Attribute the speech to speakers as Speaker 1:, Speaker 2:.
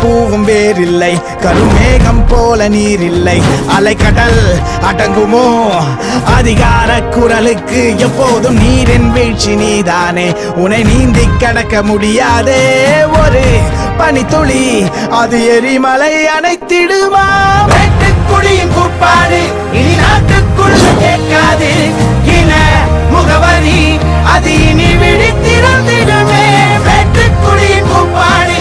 Speaker 1: பூவும் வேறில்லை, கருமேகம் போல நீர் இல்லை, அலைக்கடல் அடங்குமோ அதிகார குரலுக்கு? எப்போதும் நீரின் வீழ்ச்சி நீதானே, உன்னை நீந்தி கடக்க முடியாதே ஒரு பனித்துளி, அது எரிமலை அணைத்திடுமா? வெட்டுக்குடியின் கூப்பாடு இனி நாட்டுக்குள்ள கேட்காது, இன முகவரி அது இனி விழித்திருந்திடுமே. வெட்டுக்குடியின் கூப்பாடு